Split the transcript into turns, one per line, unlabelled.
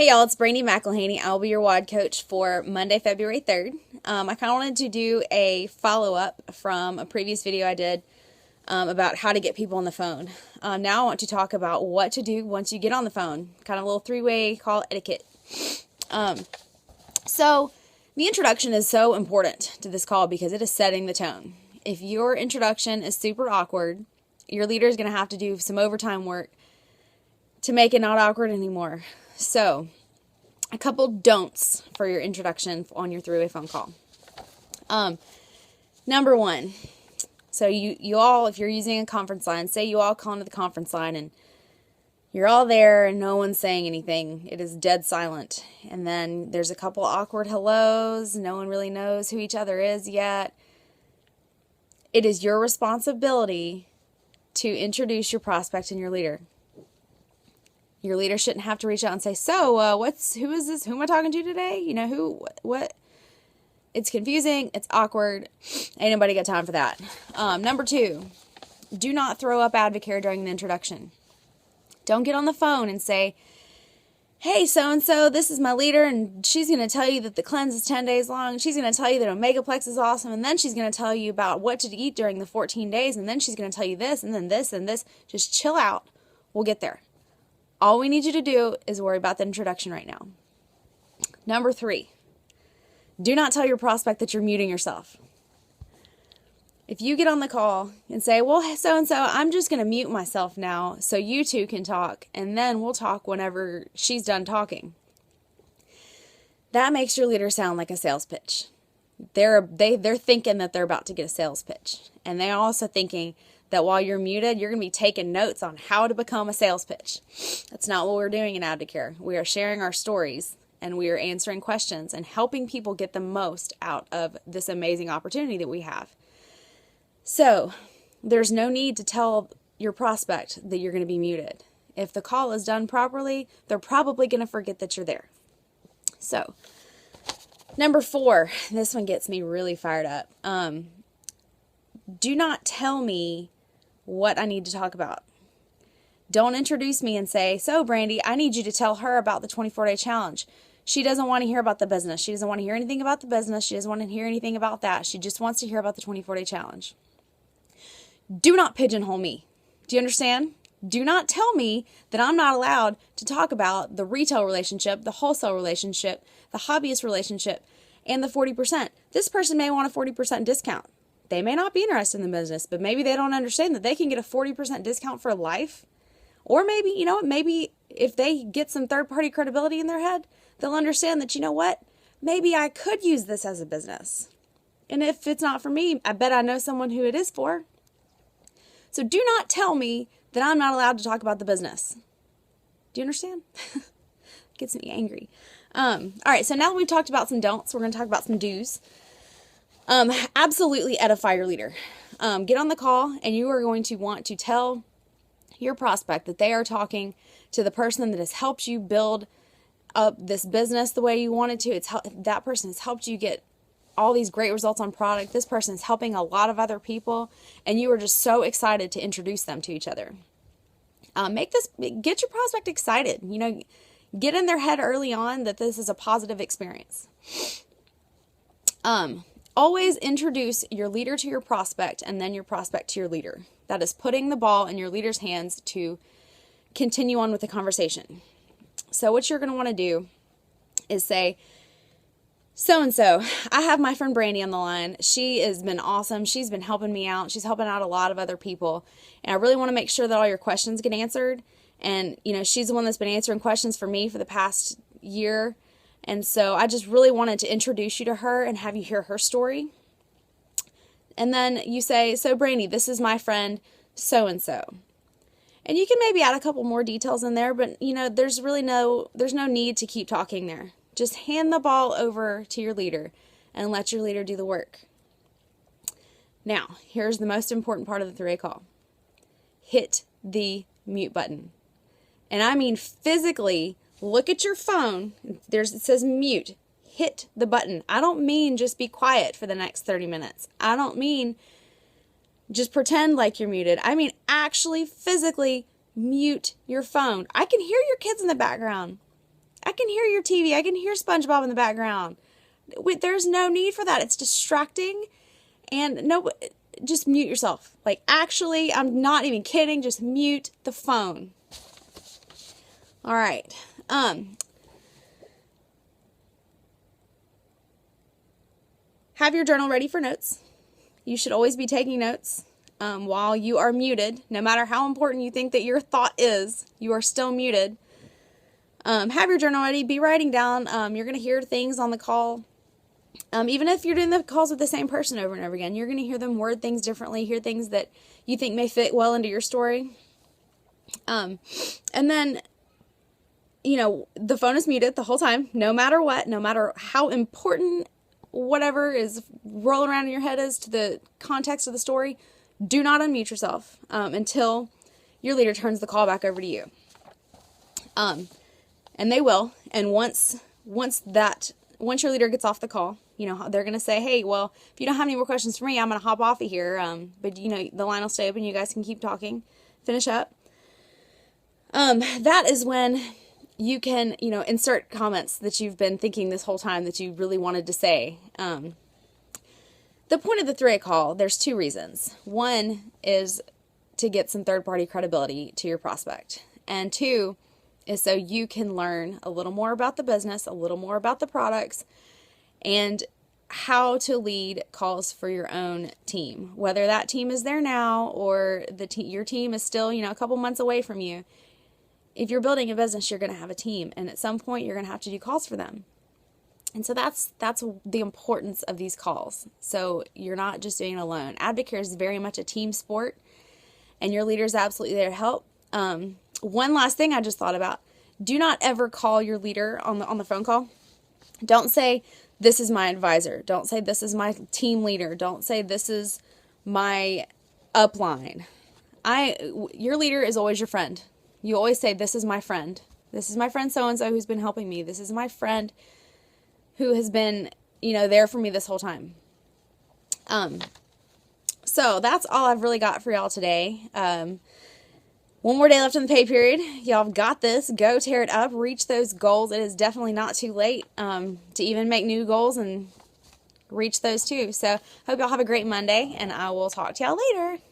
Hey y'all, it's Brandy McElhaney. I'll be your WOD coach for Monday, February 3rd. I kind of wanted to do a follow-up from a previous video I did about how to get people on the phone. Now I want to talk about what to do once you get on the phone, kind of a little three-way call etiquette. So the introduction is so important to this call because it is setting the tone. If your introduction is super awkward, your leader is going to have to do some overtime work to make it not awkward anymore. So, a couple don'ts for your introduction on your three-way phone call. Number one, so you all, if you're using a conference line, say you all call into the conference line and you're all there and no one's saying anything. It is dead silent. And then there's a couple awkward hellos. No one really knows who each other is yet. It is your responsibility to introduce your prospect and your leader. Your leader shouldn't have to reach out and say, so, who is this? Who am I talking to today? You know, what? It's confusing. It's awkward. Ain't nobody got time for that. Number two, do not throw up Advocare during the introduction. Don't get on the phone and say, hey, so-and-so, this is my leader, and she's going to tell you that the cleanse is 10 days long. She's going to tell you that Omegaplex is awesome, and then she's going to tell you about what to eat during the 14 days, and then she's going to tell you this, and then this, and this. Just chill out. We'll get there. All we need you to do is worry about the introduction right now. Number three, do not tell your prospect that you're muting yourself. If you get on the call and say, well, so-and-so, I'm just going to mute myself now so you two can talk, and then we'll talk whenever she's done talking. That makes your leader sound like a sales pitch. They're thinking that they're about to get a sales pitch. And they're also thinking that while you're muted, you're going to be taking notes on how to become a sales pitch. That's not what we're doing in Advocare. We are sharing our stories, and we are answering questions and helping people get the most out of this amazing opportunity that we have. So, there's no need to tell your prospect that you're going to be muted. If the call is done properly, they're probably going to forget that you're there. So, number four, this one gets me really fired up. Do not tell me what I need to talk about. Don't introduce me and say, so Brandy, I need you to tell her about the 24-day challenge. She doesn't want to hear about the business. She doesn't want to hear anything about the business. She doesn't want to hear anything about that. She just wants to hear about the 24-day challenge. Do not pigeonhole me. Do you understand? Do not tell me that I'm not allowed to talk about the retail relationship, the wholesale relationship, the hobbyist relationship, and the 40%. This person may want a 40% discount. They may not be interested in the business, but maybe they don't understand that they can get a 40% discount for life. Or maybe, maybe if they get some third-party credibility in their head, they'll understand that, maybe I could use this as a business. And if it's not for me, I bet I know someone who it is for. So do not tell me that I'm not allowed to talk about the business. Do you understand? It gets me angry. All right, so now that we've talked about some don'ts, we're going to talk about some do's. Absolutely edify your leader. Get on the call and you are going to want to tell your prospect that they are talking to the person that has helped you build up this business the way you wanted to. That person has helped you get all these great results on product. This person is helping a lot of other people, and you are just so excited to introduce them to each other. Get your prospect excited. Get in their head early on that this is a positive experience. Always introduce your leader to your prospect and then your prospect to your leader. That is putting the ball in your leader's hands to continue on with the conversation. So what you're going to want to do is say, so-and-so, I have my friend Brandy on the line. She has been awesome. She's been helping me out. She's helping out a lot of other people. And I really want to make sure that all your questions get answered. And, she's the one that's been answering questions for me for the past year. And so I just really wanted to introduce you to her and have you hear her story. And then you say, so Brandy, this is my friend so-and-so. And you can maybe add a couple more details in there, but there's no need to keep talking there. Just hand the ball over to your leader and let your leader do the work. Now, here's the most important part of the three-way call. Hit the mute button. And I mean physically. Look at your phone. It says mute. Hit the button. I don't mean just be quiet for the next 30 minutes. I don't mean just pretend like you're muted. I mean actually physically mute your phone. I can hear your kids in the background. I can hear your TV. I can hear SpongeBob in the background. There's no need for that. It's distracting. And no, just mute yourself. Like, actually, I'm not even kidding. Just mute the phone. All right. Have your journal ready for notes. You should always be taking notes while you are muted. No matter how important you think that your thought is, you are still muted. Have your journal ready. Be writing down. You're going to hear things on the call. Even if you're doing the calls with the same person over and over again, you're going to hear them word things differently, hear things that you think may fit well into your story. And then, the phone is muted the whole time, no matter what, no matter how important whatever is rolling around in your head is to the context of the story. Do not unmute yourself until your leader turns the call back over to you. And they will. And once your leader gets off the call, they're going to say, hey, well, if you don't have any more questions for me, I'm going to hop off of here. But the line will stay open. You guys can keep talking, finish up. That is when you can, insert comments that you've been thinking this whole time that you really wanted to say. The point of the three-way call, there's two reasons. One is to get some third-party credibility to your prospect. And two is so you can learn a little more about the business, a little more about the products, and how to lead calls for your own team. Whether that team is there now or your team is still, a couple months away from you. If you're building a business, you're going to have a team. And at some point, you're going to have to do calls for them. And so that's the importance of these calls. So you're not just doing it alone. Advocare is very much a team sport. And your leader is absolutely there to help. One last thing I just thought about. Do not ever call your leader on the phone call. Don't say, this is my advisor. Don't say, this is my team leader. Don't say, this is my upline. Your leader is always your friend. You always say, this is my friend. This is my friend so-and-so who's been helping me. This is my friend who has been, there for me this whole time. So that's all I've really got for y'all today. One more day left in the pay period. Y'all have got this. Go tear it up. Reach those goals. It is definitely not too late to even make new goals and reach those too. So hope y'all have a great Monday, and I will talk to y'all later.